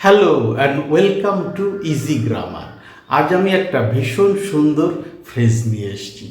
Hello and welcome to easy grammar. আজ আমি একটা ভীষণ সুন্দর ফ্রেজ নিয়ে এসেছি।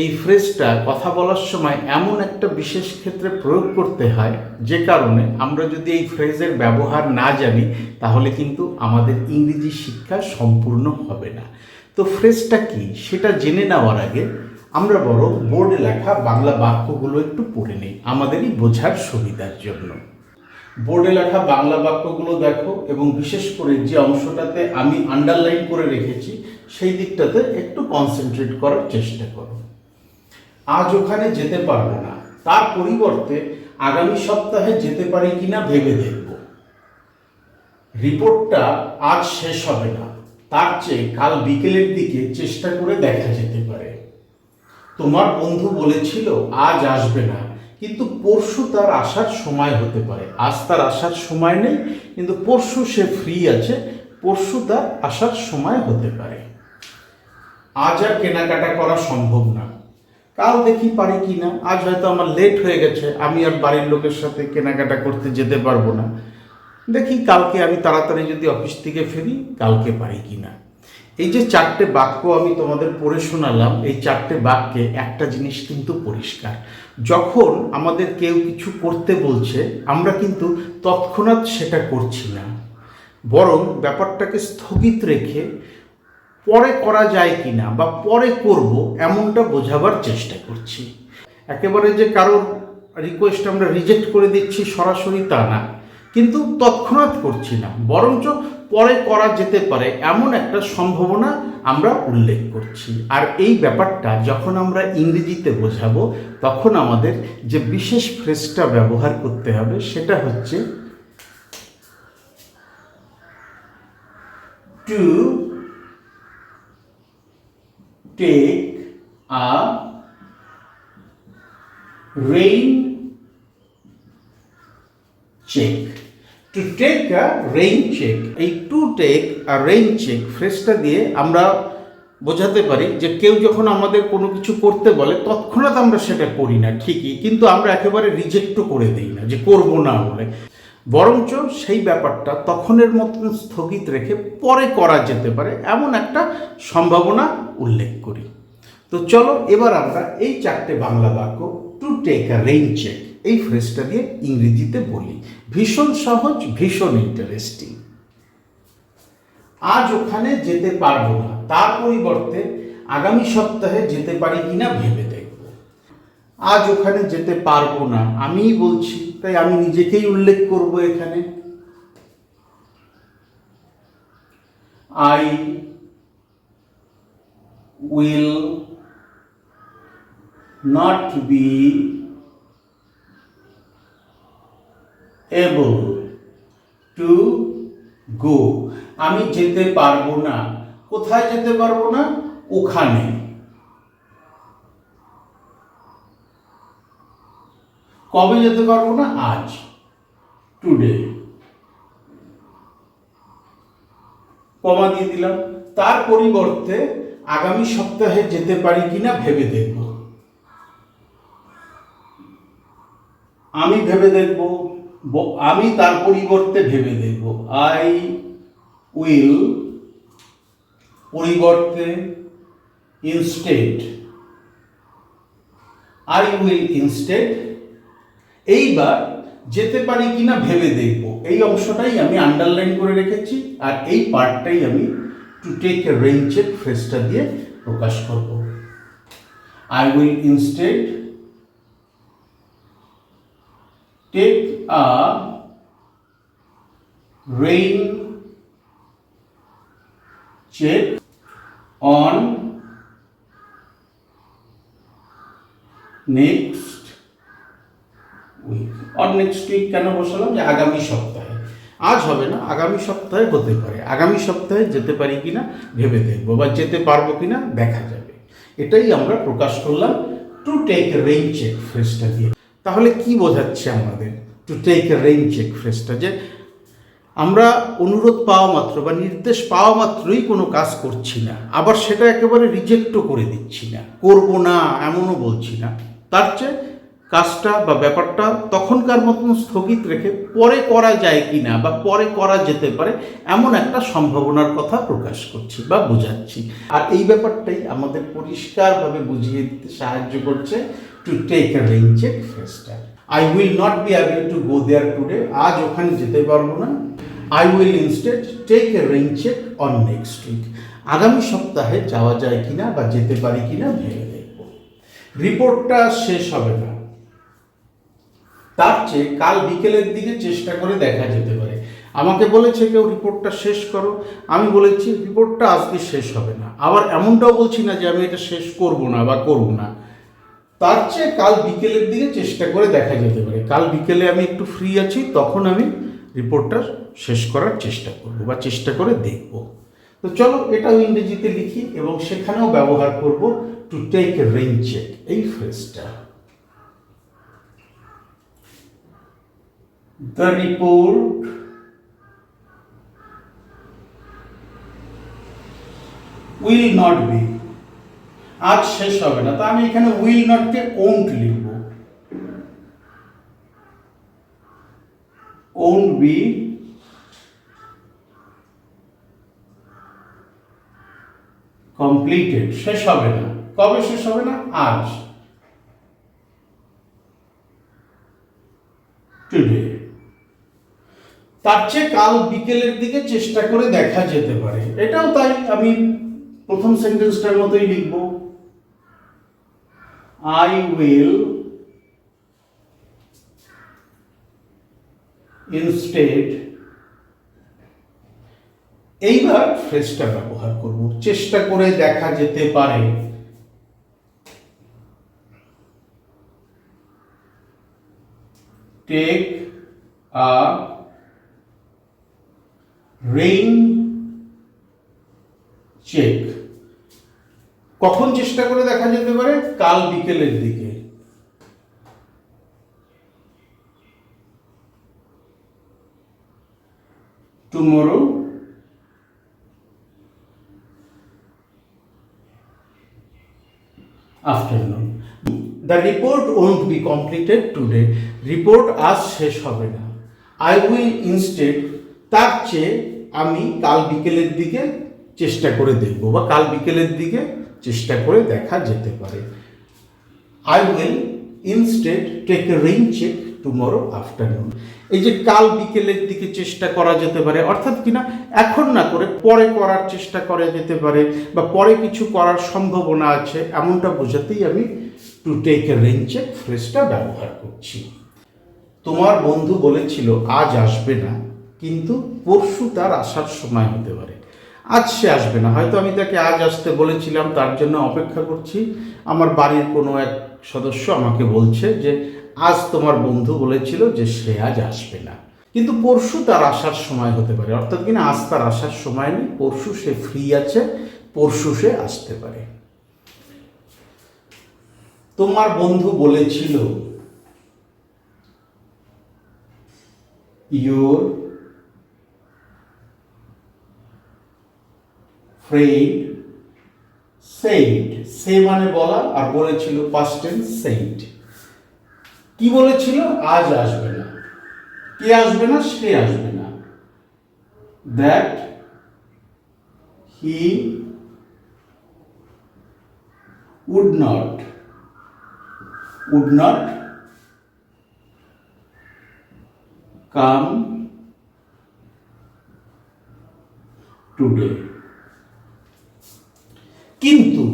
এই ফ্রেজটা কথা বলার সময় এমন একটা বিশেষ ক্ষেত্রে প্রয়োগ করতে হয় যে কারণে আমরা যদি এই ফ্রেজের ব্যবহার না জানি তাহলে কিন্তু আমাদের ইংরেজি শিক্ষা সম্পূর্ণ হবে না। তো ফ্রেজটা কি সেটা জেনে নেওয়ার আগে আমরা বরং বোর্ডে লেখা বাংলা বাক্যগুলো একটু পড়ে নিই আমাদেরই বোঝার সুবিধার জন্য। বোর্ডে লেখা বাংলা বাক্যগুলো দেখো এবং বিশেষ করে যে অংশটাতে আমি আন্ডারলাইন করে রেখেছি সেই দিকটাতে একটু কনসেন্ট্রেট করার চেষ্টা করো। আজ ওখানে যেতে পারবো না, তার পরিবর্তে আগামী সপ্তাহে যেতে পারি কিনা ভেবে দেখব। রিপোর্টটা আজ শেষ হবে না, তার চেয়ে কাল বিকেলের দিকে চেষ্টা করে দেখা যেতে পারে। তোমার বন্ধু বলেছিল আজ আসবে না, কিন্তু পরশু তার আসার সময় হতে পারে। আজ তার আসার সময় নেই, কিন্তু পরশু সে ফ্রি আছে, পরশু তার আসার সময় হতে পারে। আজ আর কেনাকাটা করা সম্ভব না, কাল দেখি পারি কি না। আজ হয়তো আমার লেট হয়ে গেছে, আমি আর বাড়ির লোকের সাথে কেনাকাটা করতে যেতে পারবো না, দেখি কালকে আমি তাড়াতাড়ি যদি অফিস থেকে ফিরি কালকে পারি কি না। এই যে চারটে বাক্য আমি তোমাদের পড়ে শোনালাম, এই চারটে বাক্যে একটা জিনিস কিন্তু পরিষ্কার, যখন আমাদের কেউ কিছু করতে বলছে আমরা কিন্তু তৎক্ষণাৎ সেটা করছি না, বরং ব্যাপারটাকে স্থগিত রেখে পরে করা যায় কি না বা পরে করব এমনটা বোঝাবার চেষ্টা করছি। একেবারে যে কারোর রিকোয়েস্ট আমরা রিজেক্ট করে দিচ্ছি সরাসরি তা না, কিন্তু তৎক্ষণাৎ করছি না, বরঞ্চ পরে করা যেতে পারে এমন একটা সম্ভাবনা আমরা উল্লেখ করছি। আর এই ব্যাপারটা যখন আমরা ইংরেজিতে বোঝাবো তখন আমাদের যে বিশেষ ফ্রেজটা ব্যবহার করতে হবে সেটা হচ্ছে to take a rain check. To take a rain check, এই to take a rain check ফ্রেজটা দিয়ে আমরা বোঝাতে পারি যে কেউ যখন আমাদের কোনো কিছু করতে বলে তৎক্ষণাৎ আমরা সেটা করি না ঠিকই, কিন্তু আমরা একেবারে রিজেক্টও করে দিই না যে করব না বলে, বরঞ্চ সেই ব্যাপারটা তখনের মতন স্থগিত রেখে পরে করা যেতে পারে এমন একটা সম্ভাবনা উল্লেখ করি। তো চলো এবার আমরা এই চারটে বাংলা বাক্য to take a rain check এই ফ্রেজটা দিয়ে ইংরেজিতে বলি। ভীষণ সহজ, ভীষণ ইন্টারেস্টিং। আজ ওখানে যেতে পারবো না, তার পরিবর্তে আগামী সপ্তাহে যেতে পারি কিনা ভেবে দেখব। আজ ওখানে যেতে পারবো না আমিই বলছি, তাই আমি নিজেকেই উল্লেখ করব এখানে। I will not be able to go, আমি যেতে পারবো না। কোথায় যেতে পারবো না? ওখানে। কবে যেতে পারবো না? আজ, টুডে। কমা দিয়ে দিলাম। তার পরিবর্তে আগামী সপ্তাহে যেতে পারি কিনা ভেবে দেখব। আমি ভেবে দেখব, আমি তার পরিবর্তে ভেবে দেখব। আই উইল পরিবর্তে ইনস্টেড, আই উইল ইনস্টেড। এইবার যেতে পারি কিনা ভেবে দেখব, এই অংশটাই আমি আন্ডারলাইন করে রেখেছি আর এই পার্টটাই আমি to take a rain check ফ্রেজটা দিয়ে প্রকাশ করব। I will instead take a rain check on next week. on next week কেন বসালাম? যে আগামী সপ্তাহে। আজ হবে না, আগামী সপ্তাহে হতে পারে। আগামী সপ্তাহে যেতে পারি কিনা ভেবে দেখবো বা যেতে পারবো কিনা দেখা যাবে। এটাই আমরা প্রকাশ করলাম টু টেক রেইন চেক ফ্রেজটা দিয়ে। তাহলে কি বোঝাচ্ছে আমাদের to take a rain check ফ্রেজটা? যে আমরা অনুরোধ পাওয়া মাত্র বা নির্দেশ পাওয়া মাত্রই কোনো কাজ করছি না, আবার সেটা একেবারে রিজেক্টও করে দিচ্ছি না, করব না এমনও বলছি না, তার চেয়ে কাজটা বা ব্যাপারটা তখনকার মতন স্থগিত রেখে পরে করা যায় কিনা বা পরে করা যেতে পারে এমন একটা সম্ভাবনার কথা প্রকাশ করছি বা বোঝাচ্ছি। আর এই ব্যাপারটাই আমাদের পরিষ্কারভাবে বুঝিয়ে দিতে সাহায্য করছে to take a rain check ফেস্টা। I will not be able to go there today, আজ ওখানে যেতে পারবো না। I will instead take a rain check on next week, আগামী সপ্তাহে যাওয়া যায় কিনা বা যেতে পারি কিনা ভেবে দেখব। রিপোর্টটা শেষ হবে না, তার চেয়ে কাল বিকেলের দিকে চেষ্টা করে দেখা যেতে পারে। আমাকে বলেছে কেউ রিপোর্টটা শেষ করো, আমি বলেছি রিপোর্টটা আজকে শেষ হবে না, আবার এমনটাও বলছি না যে আমি এটা শেষ করব না বা করব না। তার চেয়ে কাল বিকেলের দিকে চেষ্টা করে দেখা যেতে পারে, কাল বিকেলে আমি একটু ফ্রি আছি, তখন আমি রিপোর্টটা শেষ করার চেষ্টা করব বা চেষ্টা করে দেখব। তো চলো এটাও ইংরেজিতে লিখি এবং সেখানেও ব্যবহার করব to take a rain check এই ফ্রেজটা। The report will not be, আজ শেষ হবে না, তা আমি এখানে উইল নটকে ওন্ট লিখব। ওন্ট বি কমপ্লিটেড, শেষ হবে না। কবে শেষ হবে না? আজ, টুডে। তার চেয়ে কাল বিকেলের দিকে চেষ্টা করে দেখা যেতে পারে, এটাও তাই, আমি প্রথম সেন্টেন্সটার মতোই লিখব। আই উইল ইনস্টেড, এইবার ফ্রেজটা ব্যবহার করব, চেষ্টা করে দেখা যেতে পারে। টেক আ রেইন চেক, কখন চেষ্টা করে দেখা যেতে পারে? কাল বিকেলের দিকে। Tomorrow afternoon. The report won't be completed today, report আজ শেষ হবে না। আই উইল ইনস্টেড, তার চেয়ে আমি কাল বিকেলের দিকে চেষ্টা করে দেখব বা কাল বিকেলের দিকে চেষ্টা করে দেখা যেতে পারে। I will instead take a rain check tomorrow afternoon. এই যে কাল বিকেলের দিকে চেষ্টা করা যেতে পারে, অর্থাৎ কিনা এখন না করে পরে করার চেষ্টা করা যেতে পারে বা পরে কিছু করার সম্ভাবনা আছে, এমনটা বোঝাতেই আমি to take a rain check ফ্রেজটা ব্যবহার করছি। তোমার বন্ধু বলেছিল আজ আসবে না, কিন্তু পরশু তার আসার সময় হতে পারে। আজ সে আসবে না, হয়তো আমি তাকে আজ আসতে বলেছিলাম, তার জন্য অপেক্ষা করছি। আমার বাড়ির কোনো এক সদস্য আমাকে বলছে যে আজ তোমার বন্ধু বলেছিল যে সে আজ আসবে না, কিন্তু পরশু তার আসার সময় হতে পারে, অর্থাৎ কিনা আজ তার আসার সময় নেই, পরশু সে ফ্রি আছে, পরশু সে আসতে পারে। তোমার বন্ধু বলেছিল, ইয়োর ফ্রেন্ড সেইড, সে মানে বলা, আর বলেছিল পাস্ট টেন্স সেইড। কি বলেছিল? আজ আসবে না। কে আসবে না? সে আসবে না। That he would not come today, কিন্তু,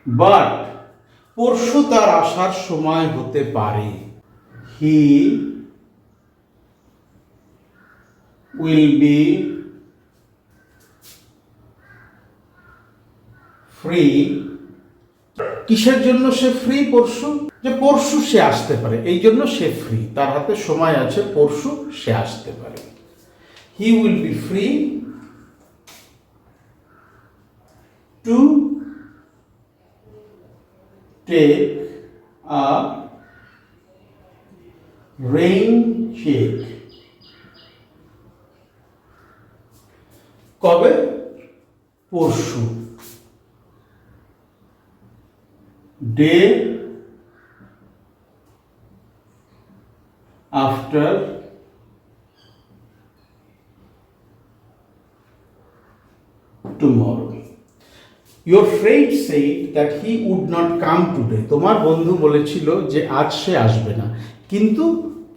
বাট পরশু তার আসার সময় হতে পারে। হি উইল বি ফ্রি, কিসের জন্য সে ফ্রি? পরশু, যে পরশু সে আসতে পারে, এই জন্য সে ফ্রি, তার হাতে সময় আছে, পরশু সে আসতে পারে। He will be free to take a rain check, কবে? পরশু। Day after tomorrow. Your friend said that he would not come today. তোমার বন্ধু বলেছিল যে আজ সে আসবে না, কিন্তু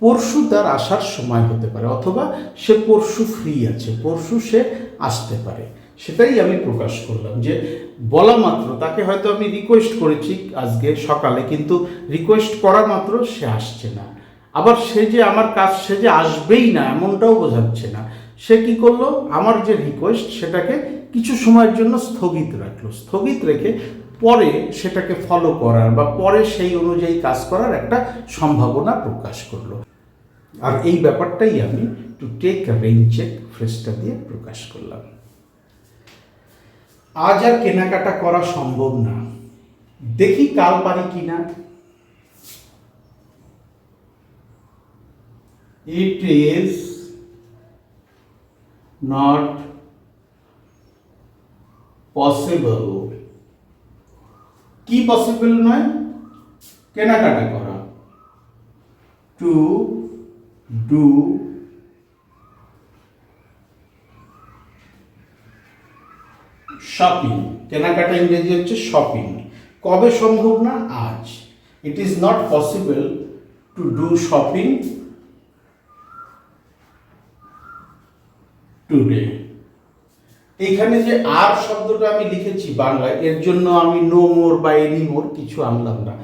পরশু তার আসার সময় হতে পারে, অথবা সে পরশু ফ্রি আছে, পরশু সে আসতে পারে। সেটাই আমি প্রকাশ করলাম যে বলা মাত্র তাকে হয়তো আমি রিকোয়েস্ট করেছি আজকে সকালে, কিন্তু রিকোয়েস্ট করা মাত্র সে আসছে না। আবার সে যে আমার কাজ সে যে আসবেই না এমনটাও বোঝাচ্ছে না। সে কি করলো, আমার যে রিকোয়েস্ট সেটাকে কিছু সময়ের জন্য স্থগিত রাখলো, স্থগিত রেখে পরে সেটাকে ফলো করার বা পরে সেই অনুযায়ী কাজ করার একটা সম্ভাবনা প্রকাশ করলো। আর এই ব্যাপারটাই আমি to take a rain check ফ্রেজটা দিয়ে প্রকাশ করলাম। আজ আর কেনাকাটা করা সম্ভব না, দেখি কাল পারি কিনা। It is not possible, কি পসিবল নয়, কেনাকাটা করা, টু ডু শপিং। কেনাকাটা ইংরেজি হচ্ছে শপিং। কবে সম্ভব না, আজ। It is not possible to do shopping today. এখানে যে আর শব্দটা আমি লিখেছি বাংলায়, এর জন্য আমি নো মোর বা এনি মোর কিছু আনলাম না,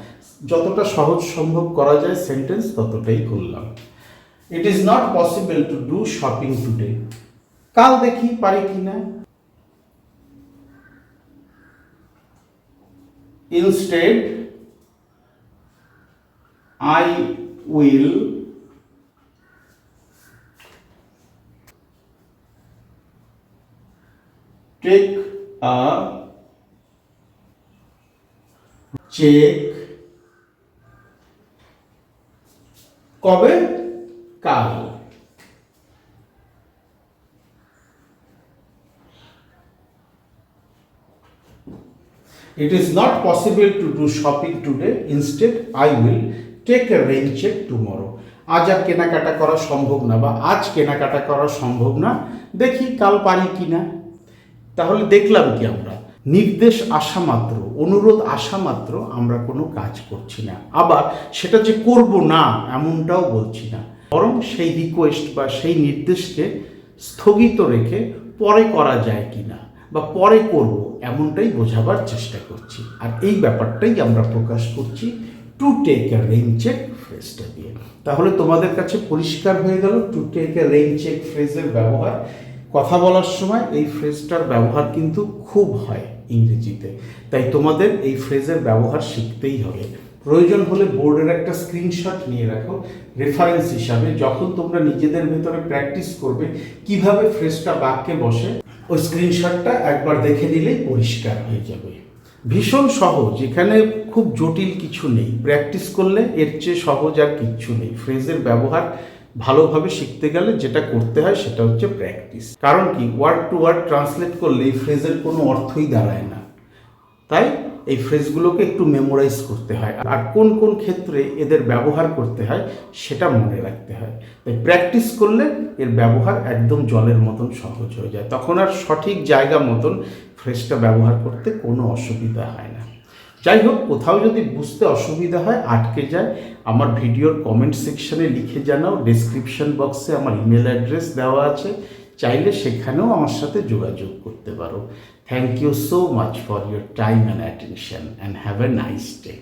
যতটা সহজ সম্ভব করা যায় সেন্টেন্স ততটাই করলাম। It is not possible to do shopping today, কাল দেখি পারি কিনা। Instead I will take a check, কবে, কাল। It is not possible to do shopping today. Instead, I will take a rain check tomorrow. আজ আর কেনাকাটা করা সম্ভব না বা আজ কেনাকাটা করা সম্ভব না, দেখি কাল পারি কিনা। তাহলে দেখলাম কি, আমরা নির্দেশ আসা মাত্র, অনুরোধ আসা মাত্র আমরা কোনো কাজ করছি না, আবার সেটা যে করব না এমনটাও বলছি না, বরং সেই রিকোয়েস্ট বা সেই নির্দেশকে স্থগিত রেখে পরে করা যায় কিনা বা পরে করব এমনটাই বোঝাবার চেষ্টা করছি। আর এই ব্যাপারটাই আমরা প্রকাশ করছি to take a rain check ফ্রেজটা দিয়ে। তাহলে তোমাদের কাছে পরিষ্কার হয়ে গেল to take a rain check ফ্রেজের ব্যবহার। কথা বলার সময় এই ফ্রেজটার ব্যবহার কিন্তু খুব হয় ইংরেজিতে, তাই তোমাদের এই ফ্রেজের ব্যবহার শিখতেই হবে। প্রয়োজন হলে বোর্ডের একটা স্ক্রিনশট নিয়ে রাখো রেফারেন্স হিসাবে, যখন তোমরা নিজেদের ভেতরে প্র্যাকটিস করবে কিভাবে ফ্রেজটা বাক্যে বসে, ওই স্ক্রিনশটটা একবার দেখে নিলেই পরিষ্কার হয়ে যাবে। ভীষণ সহজ, এখানে খুব জটিল কিছু নেই, প্র্যাকটিস করলে এর চেয়ে সহজ আর কিচ্ছু নেই। ফ্রেজের ব্যবহার ভালোভাবে শিখতে গেলে যেটা করতে হয় সেটা হচ্ছে প্র্যাকটিস। কারণ কি, ওয়ার্ড টু ওয়ার্ড ট্রান্সলেট করলে এই ফ্রেজের কোনো অর্থই দাঁড়ায় না, তাই এই ফ্রেজগুলোকে একটু মেমোরাইজ করতে হয়, আর কোন কোন ক্ষেত্রে এদের ব্যবহার করতে হয় সেটা মনে রাখতে হয়। তাই প্র্যাকটিস করলে এর ব্যবহার একদম জলের মতন সহজ হয়ে যায়, তখন আর সঠিক জায়গা মতন ফ্রেজটা ব্যবহার করতে কোনো অসুবিধা হয় না। যাই হোক, কোথাও যদি বুঝতে অসুবিধা হয়, আটকে যায়, আমার ভিডিওর কমেন্ট সেকশনে লিখে জানাও। ডেসক্রিপশন বক্সে আমার ইমেল অ্যাড্রেস দেওয়া আছে, চাইলে সেখানেও আমার সাথে যোগাযোগ করতে পারো। Thank you so much for your time and attention and have a nice day.